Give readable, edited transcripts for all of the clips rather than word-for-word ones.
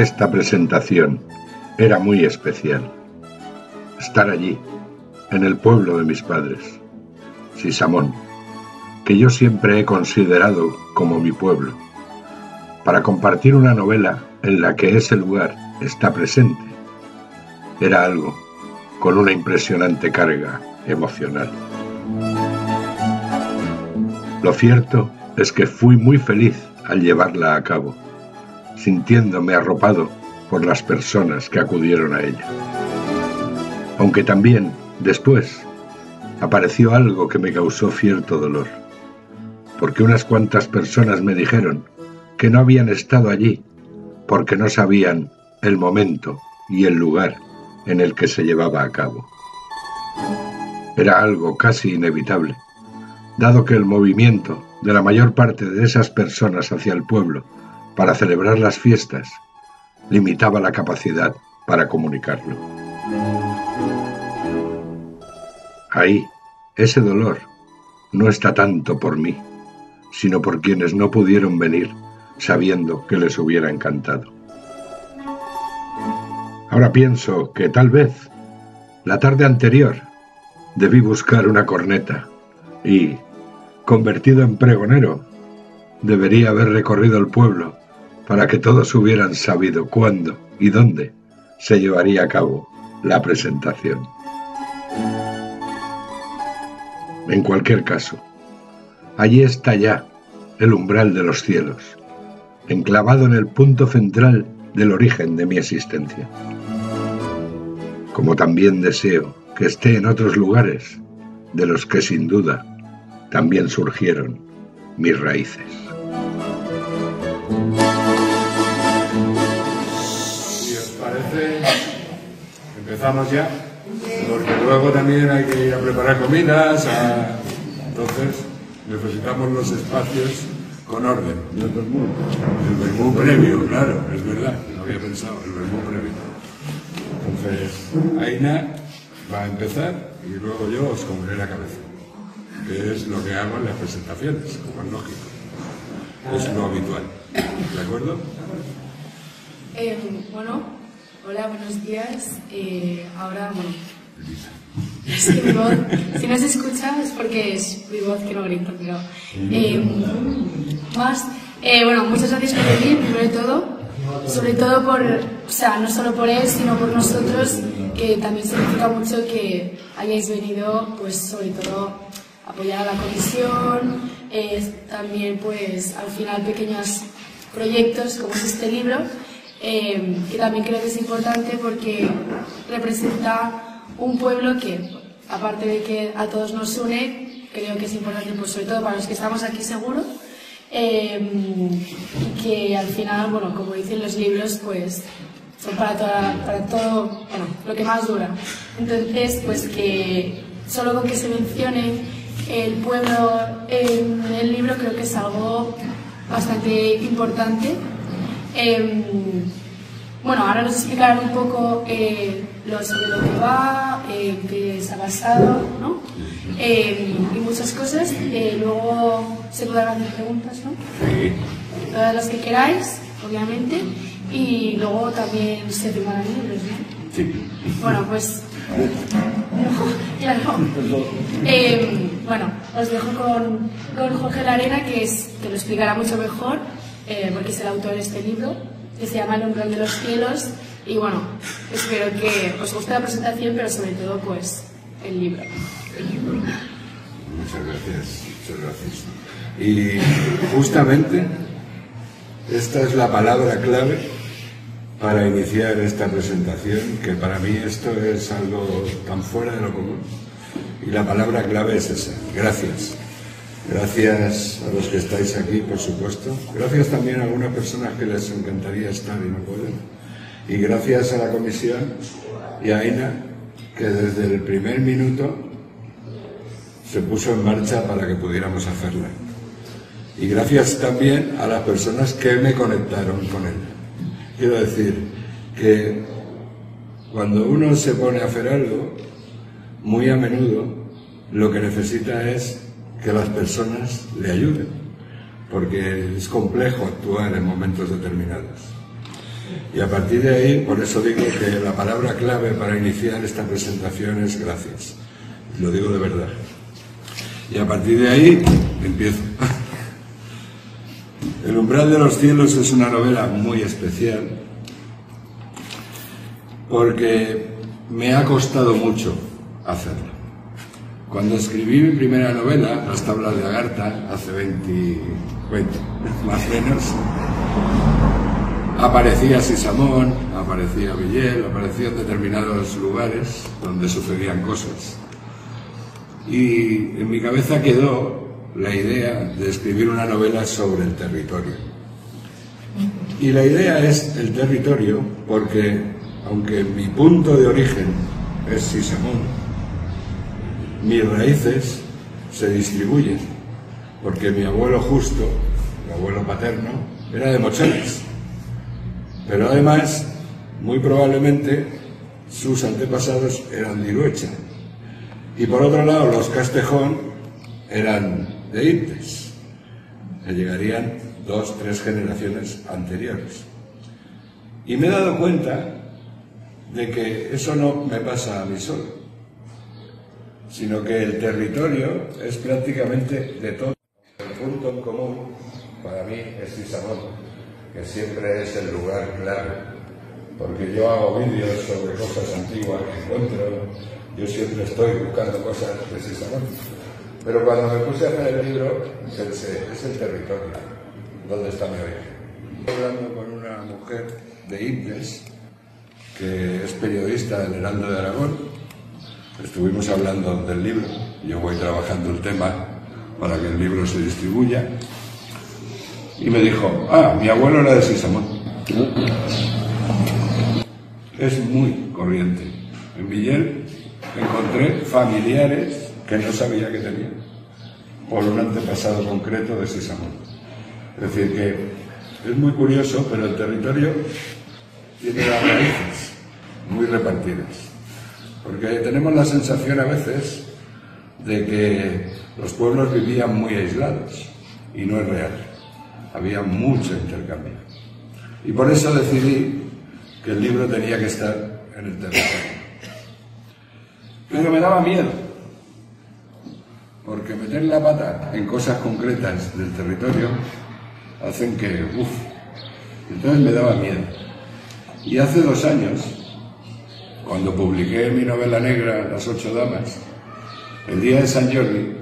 Esta presentación era muy especial. Estar allí, en el pueblo de mis padres, Sisamón, que yo siempre he considerado como mi pueblo, para compartir una novela en la que ese lugar está presente. Era algo con una impresionante carga emocional. Lo cierto es que fui muy feliz al llevarla a cabo, sintiéndome arropado por las personas que acudieron a ella. Aunque también, después, apareció algo que me causó cierto dolor, porque unas cuantas personas me dijeron que no habían estado allí porque no sabían el momento y el lugar en el que se llevaba a cabo. Era algo casi inevitable, dado que el movimiento de la mayor parte de esas personas hacia el pueblo para celebrar las fiestas limitaba la capacidad para comunicarlo. Ahí, ese dolor no está tanto por mí, sino por quienes no pudieron venir sabiendo que les hubiera encantado. Ahora pienso que tal vez la tarde anterior debí buscar una corneta y, convertido en pregonero, debería haber recorrido el pueblo para que todos hubieran sabido cuándo y dónde se llevaría a cabo la presentación. En cualquier caso, allí está ya el umbral de los cielos, enclavado en el punto central del origen de mi existencia. Como también deseo que esté en otros lugares, de los que sin duda también surgieron mis raíces. Si os parece, empezamos ya, porque luego también hay que ir a preparar comidas, entonces necesitamos los espacios con orden. El vermú previo, claro, es verdad, no había pensado, el vermú previo. Entonces, Aina va a empezar y luego yo os comeré la cabeza, que es lo que hago en las presentaciones, como es lógico. Es lo habitual, ¿de acuerdo? Bueno, hola, buenos días. Ahora, bueno, es que mi voz, si no se escucha es porque es mi voz que no grito, pero bueno, muchas gracias por venir, primero de todo, sobre todo por, o sea, no solo por él, sino por nosotros, que también significa mucho que hayáis venido, pues sobre todo apoyar a la comisión, también pues al final pequeños proyectos como es este libro, que también creo que es importante porque representa un pueblo que, aparte de que a todos nos une, creo que es importante, pues sobre todo para los que estamos aquí seguro, y que al final, bueno, como dicen los libros, pues son para todo, bueno, lo que más dura. Entonces, pues que solo con que se mencione el pueblo en el libro creo que es algo bastante importante. Bueno, ahora nos explicarán un poco sobre lo que va, qué se ha basado, ¿no? Y muchas cosas. Luego se podrán hacer preguntas, ¿no? Sí. Todas las que queráis, obviamente. Y luego también se firmarán libros, ¿no? Sí. Bueno, pues... No, claro. Bueno, os dejo con Jorge Larena, que lo explicará mucho mejor, porque es el autor de este libro, que se llama El umbral de los cielos. Y bueno, espero que os guste la presentación, pero sobre todo, pues, el libro. El libro. Muchas gracias, muchas gracias. Y justamente esta es la palabra clave para iniciar esta presentación, que para mí esto es algo tan fuera de lo común. Y la palabra clave es esa: gracias. Gracias a los que estáis aquí, por supuesto. Gracias también a algunas personas que les encantaría estar y no pueden. Y gracias a la comisión y a Aina, que desde el primer minuto se puso en marcha para que pudiéramos hacerla. Y gracias también a las personas que me conectaron con él. Quiero decir que cuando uno se pone a hacer algo, muy a menudo lo que necesita es que las personas le ayuden, porque es complejo actuar en momentos determinados. Y a partir de ahí, por eso digo que la palabra clave para iniciar esta presentación es gracias. Lo digo de verdad. Y a partir de ahí, empiezo. El umbral de los cielos es una novela muy especial porque me ha costado mucho hacerla. Cuando escribí mi primera novela, Las tablas de Agartha, hace 20 más o menos, aparecía Sisamón, aparecía Villel, aparecían determinados lugares donde sucedían cosas. Y en mi cabeza quedó la idea de escribir una novela sobre el territorio. Y la idea es el territorio porque, aunque mi punto de origen es Sisamón, mis raíces se distribuyen, porque mi abuelo justo, mi abuelo paterno, era de Mochones. Pero además, muy probablemente, sus antepasados eran de Iruecha. Y por otro lado, los Castejón eran de Intes, que llegarían 2 o 3 generaciones anteriores. Y me he dado cuenta de que eso no me pasa a mí solo, sino que el territorio es prácticamente de todo. El punto en común para mí es Sisamón, que siempre es el lugar clave, porque yo hago vídeos sobre cosas antiguas que encuentro, yo siempre estoy buscando cosas de Sisamón. Pero cuando me puse a hacer el libro, pensé, es el territorio, ¿dónde está mi origen? Estoy hablando con una mujer de Intes, que es periodista del Heraldo de Aragón. Estuvimos hablando del libro, yo voy trabajando el tema para que el libro se distribuya, y me dijo, mi abuelo era de Sisamón. Es muy corriente. En Villel encontré familiares que no sabía que tenía, por un antepasado concreto de Sisamón. Es decir, que es muy curioso, pero el territorio tiene las raíces muy repartidas. Porque tenemos la sensación a veces de que los pueblos vivían muy aislados, y no es real. Había mucho intercambio. Y por eso decidí que el libro tenía que estar en el territorio. Pero me daba miedo, porque meter la pata en cosas concretas del territorio hacen que, entonces me daba miedo. Y hace 2 años, cuando publiqué mi novela negra, Las 8 damas, el día de San Jordi,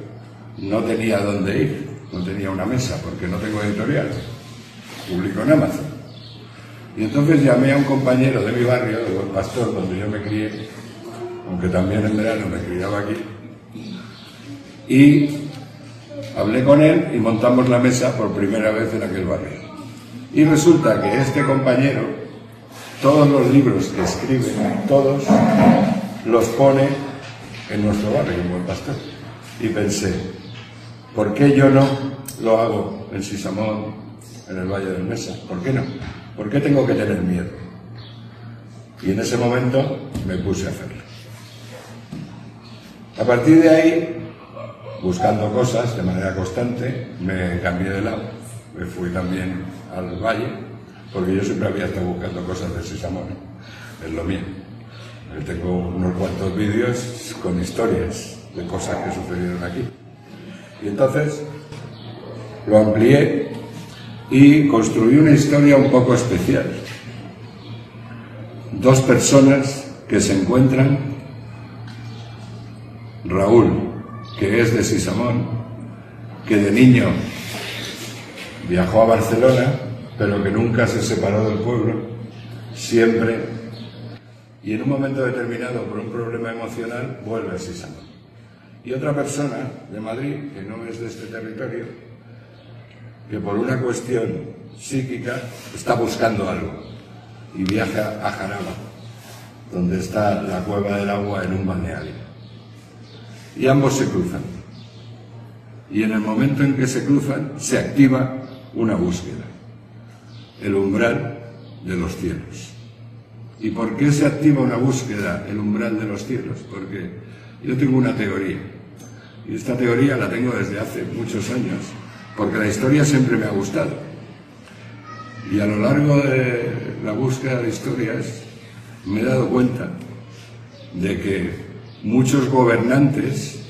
no tenía dónde ir, no tenía una mesa, porque no tengo editorial, publico en Amazon. Y entonces llamé a un compañero de mi barrio, de Buen Pastor, donde yo me crié, aunque también en verano me criaba aquí, y hablé con él y montamos la mesa por primera vez en aquel barrio. Y resulta que este compañero, todos los libros que escribe, todos los pone en nuestro barrio, en Buen Pastor. Y pensé, ¿por qué yo no lo hago en Sisamón, en el Valle del Mesa? ¿Por qué no? ¿Por qué tengo que tener miedo? Y en ese momento me puse a hacerlo. A partir de ahí, buscando cosas de manera constante, me cambié de lado. Me fui también al Valle, porque yo siempre había estado buscando cosas de Sisamón, es lo mío. Tengo unos cuantos vídeos con historias de cosas que sucedieron aquí. Y entonces lo amplié y construí una historia un poco especial. 2 personas que se encuentran, Raúl, que es de Sisamón, que de niño viajó a Barcelona, pero que nunca se separó del pueblo, siempre, y en un momento determinado, por un problema emocional, vuelve a Sisamón. Y otra persona de Madrid, que no es de este territorio, que por una cuestión psíquica está buscando algo, y viaja a Jaraba, donde está la Cueva del Agua en un balneario. Y ambos se cruzan. Y en el momento en que se cruzan, se activa una búsqueda. El umbral de los cielos. ¿Y por qué se activa una búsqueda, el umbral de los cielos? Porque yo tengo una teoría, y esta teoría la tengo desde hace muchos años, porque la historia siempre me ha gustado. Y a lo largo de la búsqueda de historias me he dado cuenta de que muchos gobernantes,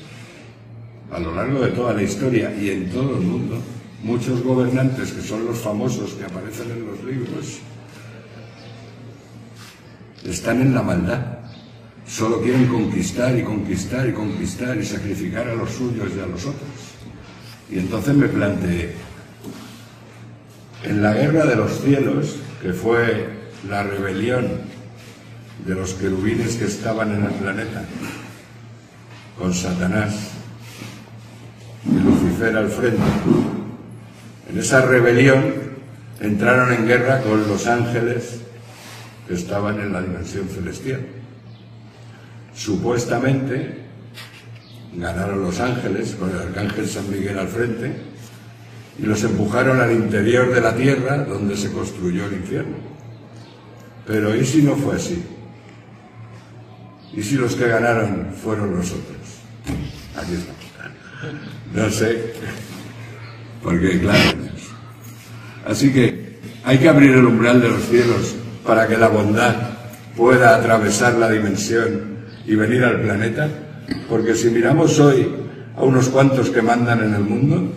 a lo largo de toda la historia y en todo el mundo, muchos gobernantes que son los famosos que aparecen en los libros, están en la maldad. Solo quieren conquistar y conquistar y conquistar y sacrificar a los suyos y a los otros. Y entonces me planteé, en la Guerra de los Cielos, que fue la rebelión de los querubines que estaban en el planeta, con Satanás y Lucifer al frente, en esa rebelión entraron en guerra con los ángeles que estaban en la dimensión celestial. Supuestamente ganaron los ángeles con el arcángel San Miguel al frente y los empujaron al interior de la tierra donde se construyó el infierno. Pero ¿y si no fue así? ¿Y si los que ganaron fueron los otros? Aquí estamos. No sé, porque claro. Así que hay que abrir el umbral de los cielos para que la bondad pueda atravesar la dimensión y venir al planeta, porque si miramos hoy a unos cuantos que mandan en el mundo,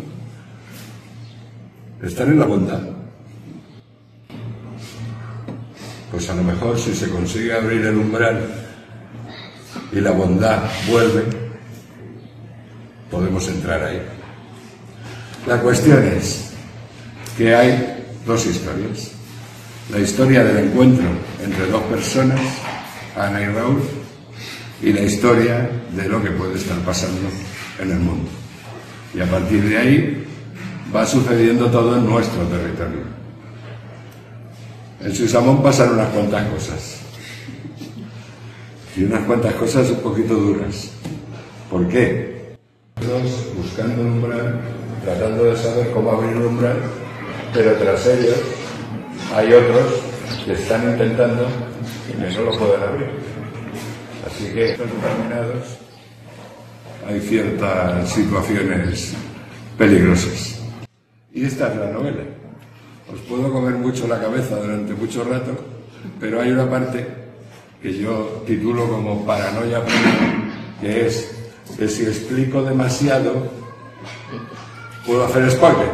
están en la bondad. Pues a lo mejor si se consigue abrir el umbral y la bondad vuelve, podemos entrar ahí. La cuestión es que hay dos historias. La historia del encuentro entre dos personas, Ana y Raúl, y la historia de lo que puede estar pasando en el mundo. Y a partir de ahí va sucediendo todo en nuestro territorio. En Sisamón pasan unas cuantas cosas. Y unas cuantas cosas un poquito duras. ¿Por qué? Todos buscando el umbral, tratando de saber cómo abrir el umbral, pero tras ellos hay otros que están intentando y que no lo pueden abrir. Así que estos determinados hay ciertas situaciones peligrosas. Y esta es la novela. Os puedo comer mucho la cabeza durante mucho rato, pero hay una parte que yo titulo como paranoia plena, que es que si explico demasiado puedo hacer spoiler.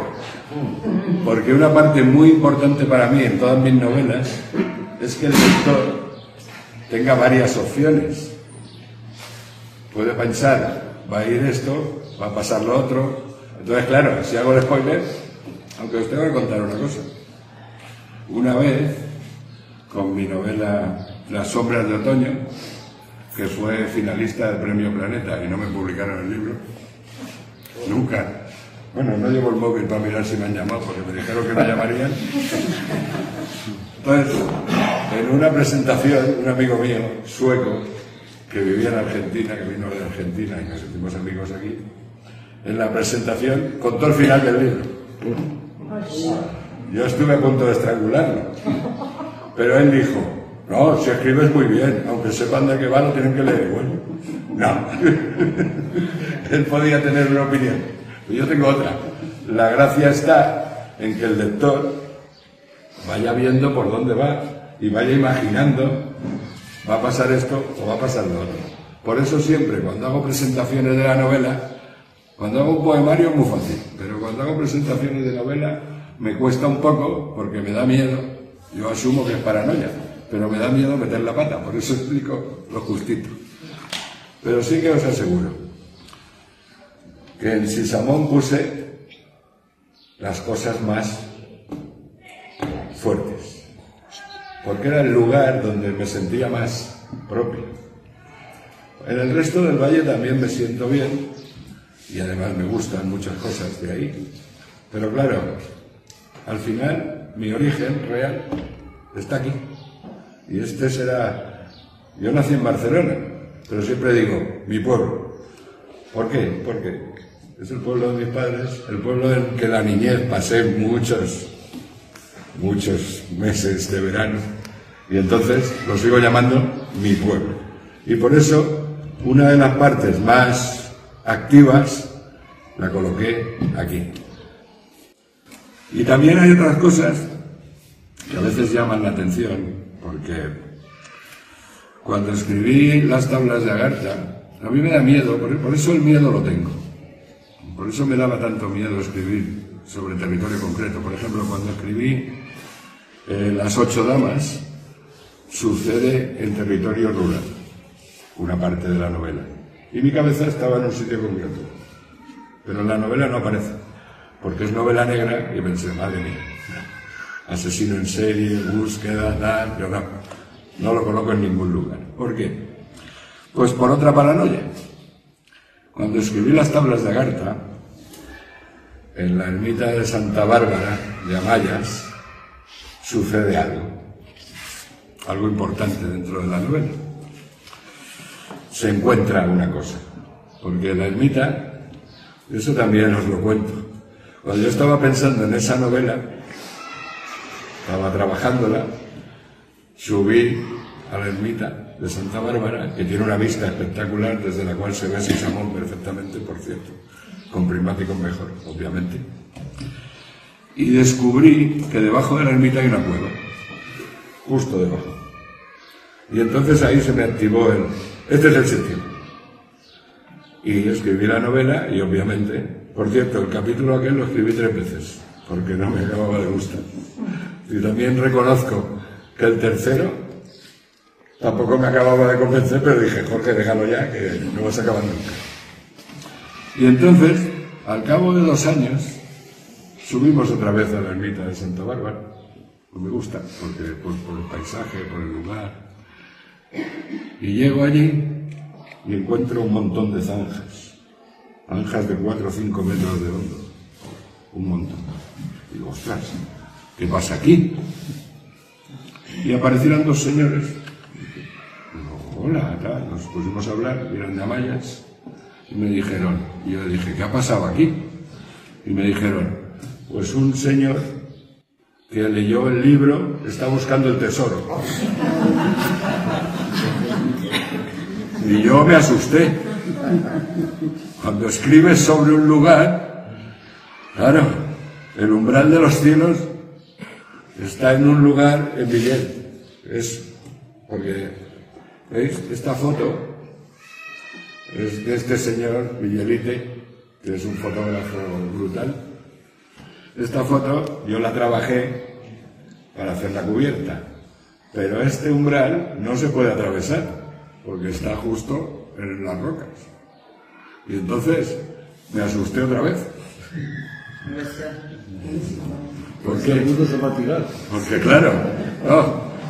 Porque una parte muy importante para mí en todas mis novelas es que el lector tenga varias opciones. Puede pensar, va a ir esto, va a pasar lo otro. Entonces, claro, si hago el spoiler, aunque os tengo que contar una cosa. Una vez, con mi novela Las sombras de otoño, que fue finalista del Premio Planeta y no me publicaron el libro, nunca. Bueno, no llevo el móvil para mirar si me han llamado, porque me dijeron que me llamarían. Entonces, en una presentación, un amigo mío, sueco, que vivía en Argentina, que vino de Argentina y nos hicimos amigos aquí, en la presentación contó el final del libro. Yo estuve a punto de estrangularlo, pero él dijo, no, si escribes muy bien, aunque sepan de qué va, lo tienen que leer igual. No, él podía tener una opinión. Yo tengo otra. La gracia está en que el lector vaya viendo por dónde va y vaya imaginando, va a pasar esto o va a pasar lo otro. Por eso siempre, cuando hago presentaciones de la novela, cuando hago un poemario es muy fácil, pero cuando hago presentaciones de novela me cuesta un poco porque me da miedo. Yo asumo que es paranoia, pero me da miedo meter la pata, por eso explico lo justito. Pero sí que os aseguro que en Sisamón puse las cosas más fuertes, porque era el lugar donde me sentía más propio. En el resto del valle también me siento bien y además me gustan muchas cosas de ahí, pero claro, al final mi origen real está aquí y este será... Yo nací en Barcelona, pero siempre digo mi pueblo. ¿Por qué? Porque es el pueblo de mis padres, el pueblo en que la niñez pasé muchos meses de verano y entonces lo sigo llamando mi pueblo. Y por eso una de las partes más activas la coloqué aquí. Y también hay otras cosas que a veces llaman la atención, porque cuando escribí las tablas de Agartha, a mí me da miedo, por eso el miedo lo tengo. Por eso me daba tanto miedo escribir sobre territorio concreto. Por ejemplo, cuando escribí Las 8 damas, sucede en territorio rural, una parte de la novela. Y mi cabeza estaba en un sitio concreto. Pero en la novela no aparece, porque es novela negra, y pensé, madre mía, asesino en serie, búsqueda, tal, pero no lo coloco en ningún lugar. ¿Por qué? Pues por otra paranoia. Cuando escribí las tablas de Agartha, en la ermita de Santa Bárbara de Amayas, sucede algo importante dentro de la novela. Se encuentra una cosa, porque la ermita, eso también os lo cuento, cuando yo estaba pensando en esa novela, estaba trabajándola, subí a la ermita de Santa Bárbara, que tiene una vista espectacular, desde la cual se ve Sisamón perfectamente, por cierto, con prismáticos mejor, obviamente. Y descubrí que debajo de la ermita hay una cueva, justo debajo. Y entonces ahí se me activó este es el sitio. Y escribí la novela y obviamente, por cierto, el capítulo aquel lo escribí 3 veces, porque no me acababa de gustar. Y también reconozco que el tercero tampoco me acababa de convencer, pero dije, Jorge, déjalo ya, que no vas a acabar nunca. Y entonces, al cabo de 2 años, subimos otra vez a la ermita de Santa Bárbara. Me gusta, porque por el paisaje, por el lugar. Y llego allí y encuentro un montón de zanjas. Zanjas de 4 o 5 metros de hondo. Un montón. Y digo, ostras, ¿qué pasa aquí? Y aparecieron 2 señores. Digo, hola, tal. Nos pusimos a hablar, eran de Amayas. Y me dijeron, y yo dije, ¿qué ha pasado aquí? Y me dijeron, pues un señor que leyó el libro está buscando el tesoro. Y yo me asusté. Cuando escribes sobre un lugar, claro, el umbral de los cielos está en un lugar en Villel. Es porque, ¿veis? Esta foto es de este señor Villalite, que es un fotógrafo brutal. Esta foto yo la trabajé para hacer la cubierta, pero este umbral no se puede atravesar, porque está justo en las rocas. Y entonces me asusté otra vez. ¿Por qué? Se va a tirar. Porque claro,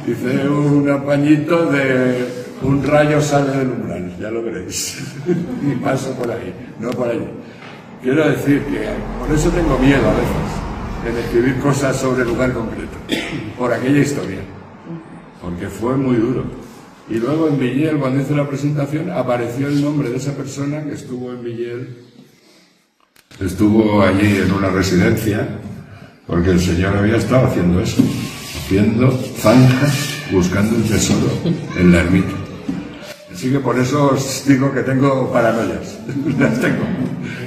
hice un apañito de un rayo sale del umbral, ya lo veréis. Y paso por ahí, no por allí. Quiero decir que por eso tengo miedo a veces en escribir cosas sobre lugar concreto, por aquella historia, porque fue muy duro. Y luego en Villel, cuando hice la presentación, apareció el nombre de esa persona que estuvo en Villel, estuvo allí en una residencia, porque el señor había estado haciendo eso, haciendo zanjas, buscando un tesoro en la ermita. Así que por eso os digo que tengo paranoias, las tengo,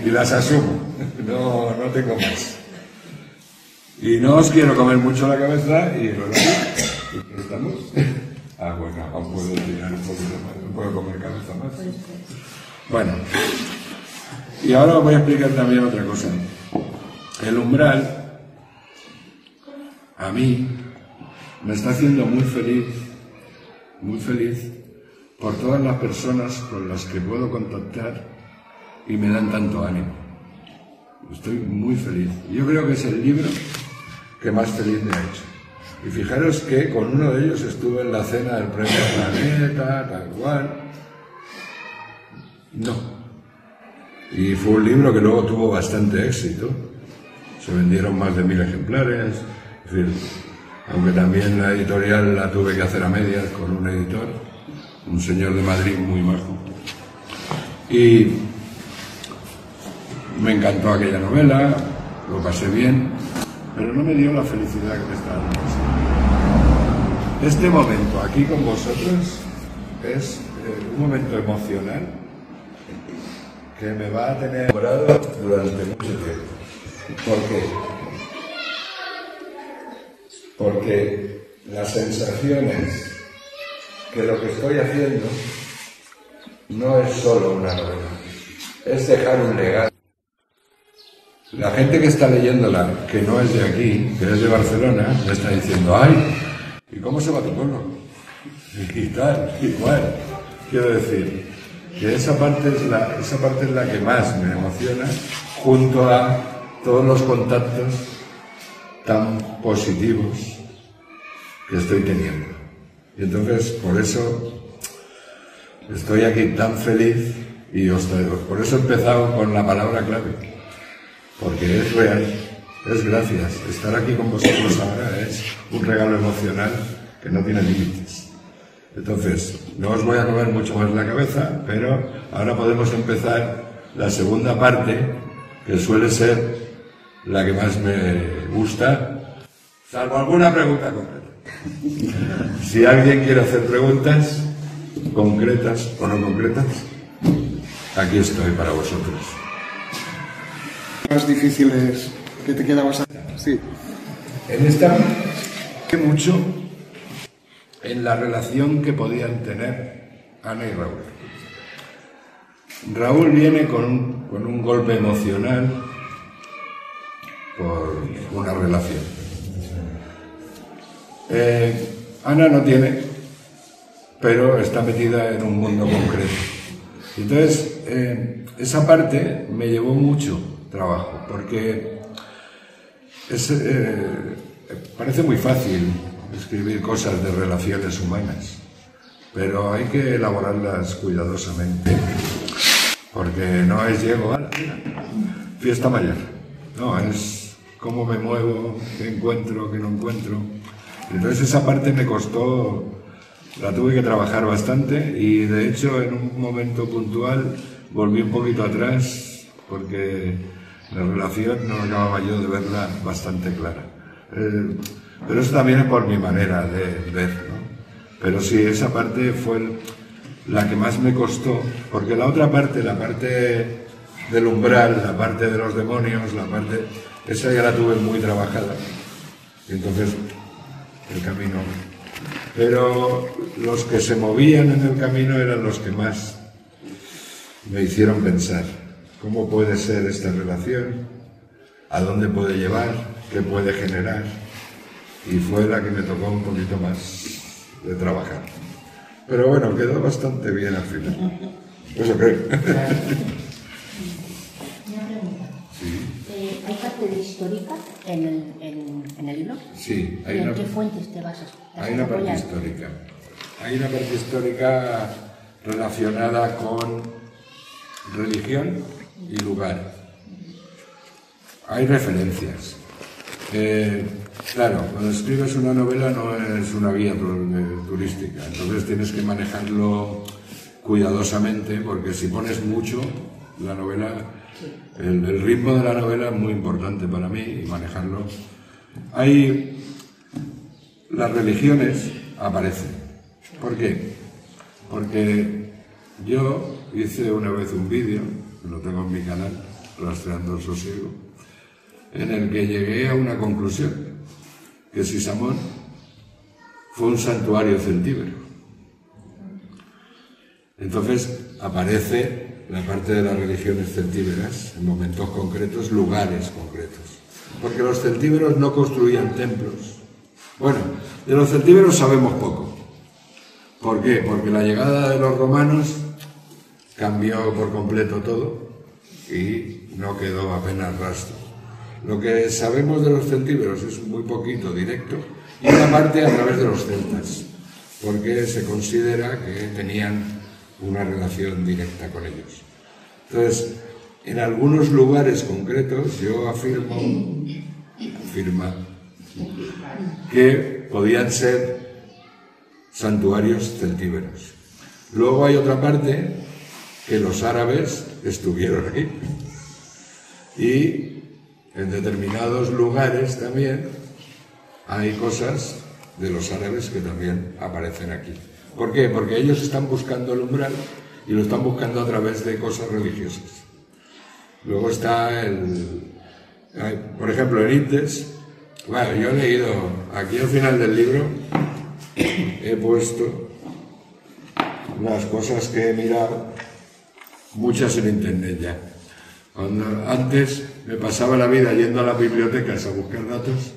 y las asumo, no tengo más. Y no os quiero comer mucho la cabeza, y bueno, ¿estamos? Bueno, aún puedo tirar un poquito más, no puedo comer cabeza más. Bueno, y ahora os voy a explicar también otra cosa. El umbral, a mí, me está haciendo muy feliz, por todas las personas con las que puedo contactar y me dan tanto ánimo. Estoy muy feliz. Yo creo que es el libro que más feliz me ha hecho. Y fijaros que con uno de ellos estuve en la cena del Premio Planeta, tal cual. No. Y fue un libro que luego tuvo bastante éxito. Se vendieron más de 1000 ejemplares. Es decir, aunque también la editorial la tuve que hacer a medias con un editor, un señor de Madrid muy majo. Y me encantó aquella novela, lo pasé bien, pero no me dio la felicidad que me estaba dando. Este momento aquí con vosotros es un momento emocional que me va a tener enamorado durante mucho tiempo. ¿Por qué? porque la sensación es que lo que estoy haciendo no es solo una novela, es dejar un legado. La gente que está leyéndola, que no es de aquí, que es de Barcelona, me está diciendo, ¡ay! ¿Y cómo se va tu pueblo? Y tal, igual. Quiero decir que esa parte es la que más me emociona, junto a todos los contactos tan positivos que estoy teniendo. Y entonces, por eso estoy aquí tan feliz y por eso he empezado con la palabra clave. Porque es real, es gracias. Estar aquí con vosotros ahora es un regalo emocional que no tiene límites. Entonces, no os voy a comer mucho más la cabeza, pero ahora podemos empezar la segunda parte, que suele ser la que más me gusta, salvo alguna pregunta concreta. Si alguien quiere hacer preguntas concretas o no concretas, aquí estoy para vosotros. Más difíciles que te quedabas a... Sí. En esta, que mucho en la relación que podían tener Ana y Raúl. Raúl viene con un golpe emocional por una relación. Ana no tiene, pero está metida en un mundo concreto. Entonces, esa parte me llevó mucho trabajo, porque parece muy fácil escribir cosas de relaciones humanas, pero hay que elaborarlas cuidadosamente, porque no es llego a la fiesta mayor, no, es cómo me muevo, qué encuentro, qué no encuentro. Entonces esa parte me costó, la tuve que trabajar bastante, y de hecho en un momento puntual volví un poquito atrás, porque la relación no acababa yo de verla bastante clara. Pero eso también es por mi manera de ver, ¿no? Pero sí, esa parte fue la que más me costó, porque la otra parte, la parte del umbral, la parte de los demonios, esa ya la tuve muy trabajada. Y entonces, el camino. Pero los que se movían en el camino eran los que más me hicieron pensar. ¿Cómo puede ser esta relación? ¿A dónde puede llevar? ¿Qué puede generar? Y fue la que me tocó un poquito más de trabajar. Pero bueno, quedó bastante bien al final. Eso creo. Una pregunta. Sí. ¿Hay parte histórica en el libro? Sí. ¿Y en qué fuentes te basas? Hay una parte histórica. Hay una parte histórica relacionada con religión y lugar. Hay referencias. Claro, cuando escribes una novela no es una guía turística, entonces tienes que manejarlo cuidadosamente, porque si pones mucho, la novela, el ritmo de la novela es muy importante para mí, y manejarlo. Las religiones aparecen. ¿Por qué? Porque yo hice una vez un vídeo, lo tengo en mi canal, Rastreando el Sosiego, en el que llegué a una conclusión, que Sisamón fue un santuario celtíbero. Entonces aparece la parte de las religiones celtíberas en momentos concretos, lugares concretos. Porque los celtíberos no construían templos. Bueno, de los celtíberos sabemos poco. ¿Por qué? Porque la llegada de los romanos cambió por completo todo y no quedó apenas rastro. Lo que sabemos de los celtíberos es muy poquito directo, y una parte a través de los celtas, porque se considera que tenían una relación directa con ellos. Entonces, en algunos lugares concretos yo afirma que podían ser santuarios celtíberos. Luego hay otra parte que los árabes estuvieron ahí, y en determinados lugares también hay cosas de los árabes que también aparecen aquí. ¿Por qué? Porque ellos están buscando el umbral, y lo están buscando a través de cosas religiosas. Luego está por ejemplo, en Indes, bueno, yo he leído aquí al final del libro he puesto las cosas que he mirado, muchas en internet ya. Antes me pasaba la vida yendo a las bibliotecas a buscar datos,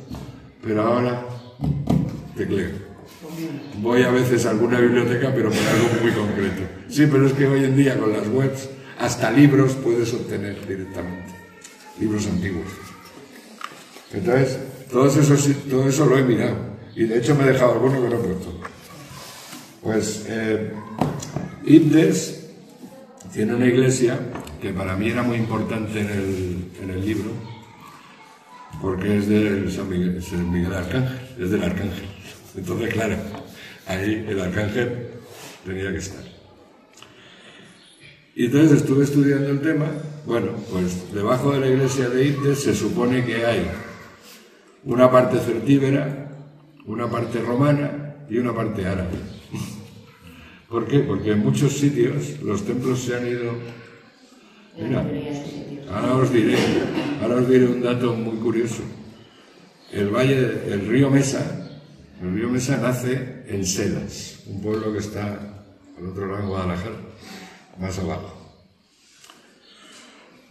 pero ahora tecleo. Voy a veces a alguna biblioteca, pero por algo muy concreto. Sí, pero es que hoy en día con las webs, hasta libros puedes obtener directamente, libros antiguos. Entonces, todo eso lo he mirado, y de hecho me he dejado alguno que no he puesto. Pues Ibdes tiene una iglesia que para mí era muy importante en el libro, porque es de San Miguel Arcángel, es del Arcángel. Entonces, claro, ahí el Arcángel tenía que estar. Y entonces estuve estudiando el tema. Bueno, pues debajo de la iglesia de Ibdes se supone que hay una parte celtíbera, una parte romana y una parte árabe. ¿Por qué? Porque en muchos sitios los templos se han ido... Mira, ahora os diré un dato muy curioso. El río Mesa nace en Selas, un pueblo que está al otro lado de Guadalajara, más abajo.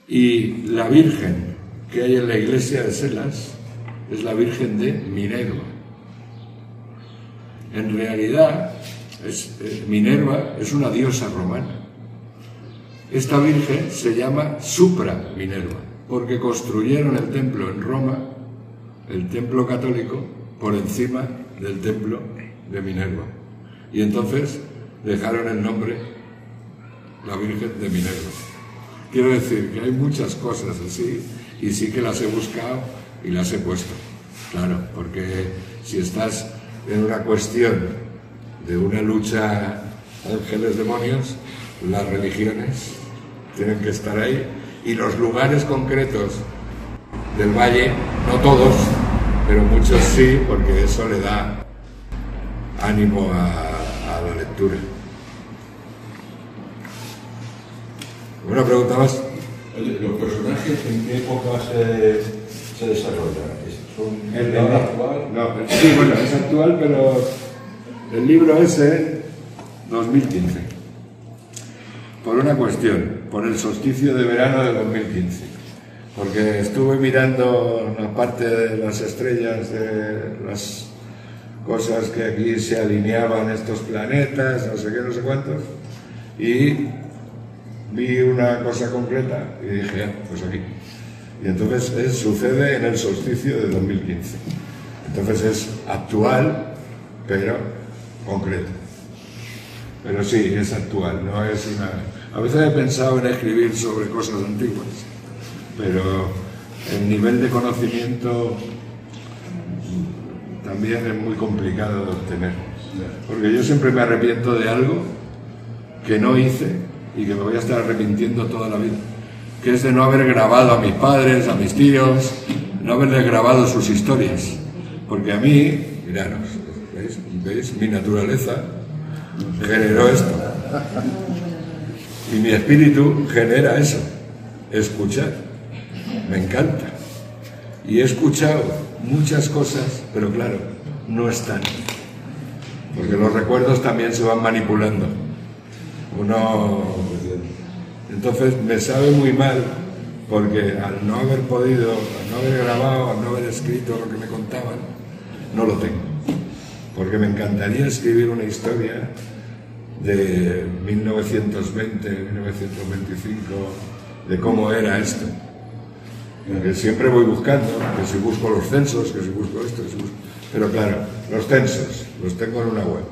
Y la Virgen que hay en la iglesia de Selas es la Virgen de Minerva. En realidad, Minerva es una diosa romana. Esta Virgen se llama Supra Minerva, porque construyeron el templo en Roma, el templo católico, por encima del templo de Minerva. Y entonces dejaron el nombre la Virgen de Minerva. Quiero decir que hay muchas cosas así, y sí que las he buscado y las he puesto. Claro, porque si estás en una cuestión de una lucha ángeles-demonios, las religiones tienen que estar ahí, y los lugares concretos del valle, no todos, pero muchos sí, porque eso le da ánimo a la lectura. ¿Una pregunta más? ¿Los personajes en qué época se desarrollan? ¿Son actual? No, sí, bueno, es actual, pero el libro es en 2015. Por una cuestión, por el solsticio de verano de 2015. Porque estuve mirando la parte de las estrellas, de las cosas que aquí se alineaban estos planetas, no sé qué, no sé cuántos, y vi una cosa concreta y dije, pues aquí. Y entonces sucede en el solsticio de 2015. Entonces es actual, pero concreto. Pero sí, es actual, no es una... A veces he pensado en escribir sobre cosas antiguas, pero el nivel de conocimiento también es muy complicado de obtener. Porque yo siempre me arrepiento de algo que no hice y que me voy a estar arrepintiendo toda la vida, que es de no haber grabado a mis padres, a mis tíos, no haberles grabado sus historias. Porque a mí, miraros, ¿veis? Mi naturaleza generó esto. Y mi espíritu genera eso, escuchar. Me encanta. Y he escuchado muchas cosas, pero claro, no están. Porque los recuerdos también se van manipulando. Entonces me sabe muy mal, porque al no haber podido, al no haber grabado, al no haber escrito lo que me contaban, no lo tengo. Porque me encantaría escribir una historia de 1920, 1925, de cómo era esto. Que siempre voy buscando, que si busco los censos, que si busco esto, que si busco... Pero claro, los censos los tengo en una web,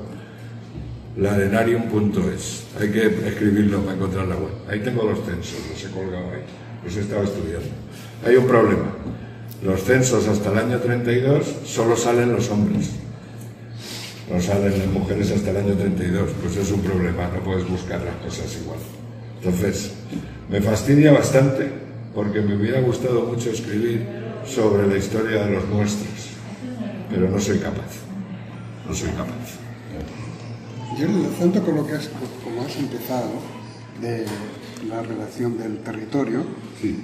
ladenarium.es. Hay que escribirlo para encontrar la web. Ahí tengo los censos, los he colgado ahí, los he estado estudiando. Hay un problema. Los censos hasta el año 32 solo salen los hombres. No salen las mujeres hasta el año 32, pues es un problema, no puedes buscar las cosas igual. Entonces, me fastidia bastante, porque me hubiera gustado mucho escribir sobre la historia de los nuestros, pero no soy capaz. No soy capaz. Yo, tanto con lo que como has empezado, de la relación del territorio, Sí.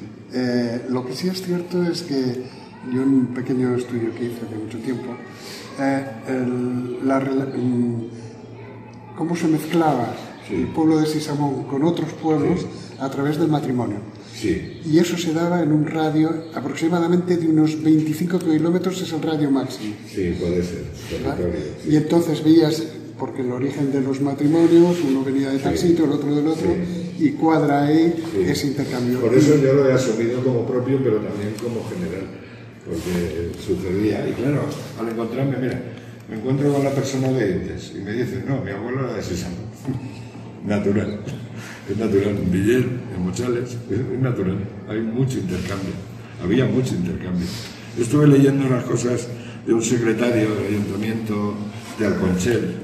lo que sí es cierto es que yo en un pequeño estudio que hice hace mucho tiempo, cómo se mezclaba el pueblo de Sisamón con otros pueblos a través del matrimonio. Sí. Y eso se daba en un radio aproximadamente de unos 25 kilómetros, es el radio máximo. Sí, puede ser. Y entonces veías, porque el origen de los matrimonios, uno venía de tal sitio, el otro del otro, y cuadra ahí ese intercambio. Por eso yo lo he asumido como propio, pero también como general, porque sucedía. Y claro, al encontrarme, mira, me encuentro con la persona de Entes y me dice, no, mi abuelo era de Sisamón. Natural. Es natural. En Villers, en Mochales, es natural. Hay mucho intercambio. Había mucho intercambio. Estuve leyendo unas cosas de un secretario del ayuntamiento de Alconchel.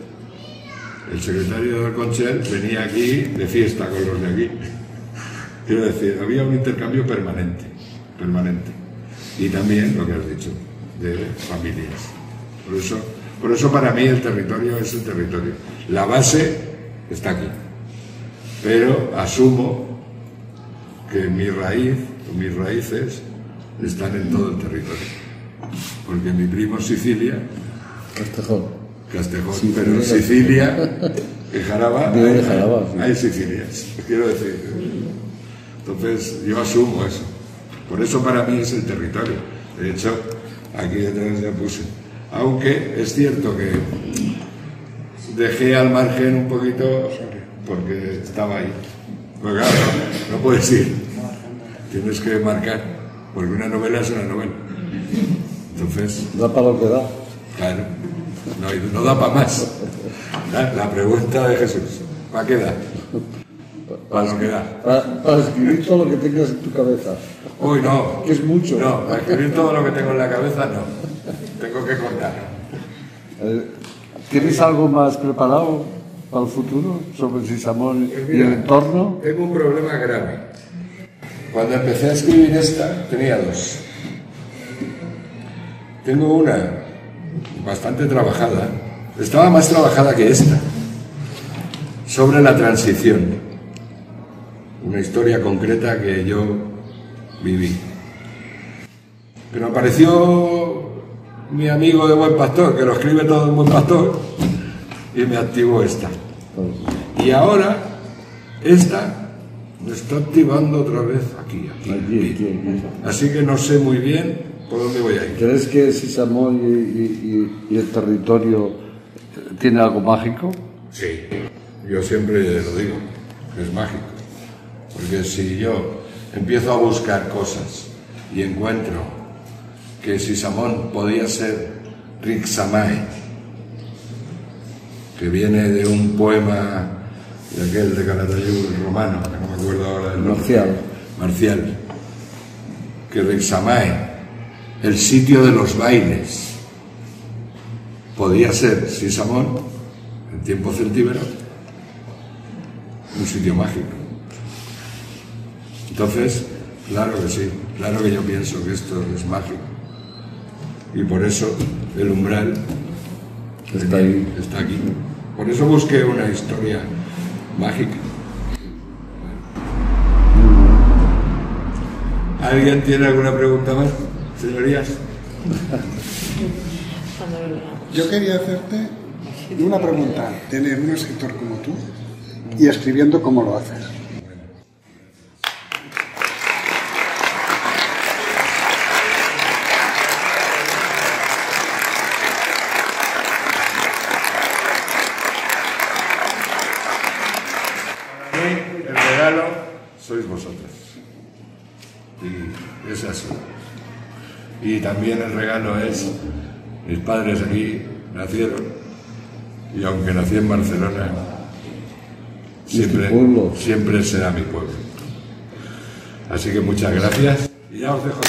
El secretario de Alconchel venía aquí de fiesta con los de aquí. Quiero decir, había un intercambio permanente. Y también, lo que has dicho, de familias. Por eso para mí el territorio es un territorio. La base está aquí. Pero asumo que mi raíz o mis raíces están en todo el territorio. Porque mi primo Sicilia, Castejón, sí, pero en Sicilia, en Jaraba, hay Sicilias, quiero decir. Entonces yo asumo eso. Por eso para mí es el territorio. De hecho, aquí detrás ya puse. Aunque es cierto que dejé al margen un poquito porque estaba ahí. Pero claro, no puedes ir. Tienes que marcar, porque una novela es una novela. Entonces... Da para lo que da. Claro, no da para más. La pregunta de Jesús, ¿para qué da? Para lo que da. Para escribir todo lo que tengas en tu cabeza. Uy, no. Que es mucho. No, para escribir todo lo que tengo en la cabeza, no. Tengo que contar. ¿Tienes algo más preparado para el futuro sobre Sisamón y el entorno? Tengo un problema grave. Cuando empecé a escribir esta, tenía dos. Tengo una bastante trabajada, estaba más trabajada que esta, sobre la transición. Una historia concreta que yo viví. Pero apareció mi amigo de Buen Pastor, que lo escribe todo en Buen Pastor, y me activó esta. Y ahora, esta me está activando otra vez aquí. Así que no sé muy bien por dónde voy a ir. ¿Crees que Sisamón y el territorio tiene algo mágico? Sí, yo siempre lo digo, es mágico. Porque si yo empiezo a buscar cosas y encuentro que Sisamón podía ser Rixamae, que viene de un poema de aquel de Calatayud romano, que no me acuerdo ahora del nombre. Marcial. Que Rixamae, el sitio de los bailes, podía ser Sisamón, en tiempo celtíbero, un sitio mágico. Entonces, claro que sí, claro que yo pienso que esto es mágico. Y por eso el umbral está ahí, está aquí. Por eso busqué una historia mágica. ¿Alguien tiene alguna pregunta más, señorías? Yo quería hacerte una pregunta. Tener un escritor como tú y escribiendo como lo haces. El regalo sois vosotros. Y es así. Y también el regalo es, mis padres aquí nacieron, y aunque nací en Barcelona, siempre será mi pueblo. Así que muchas gracias y ya os dejo.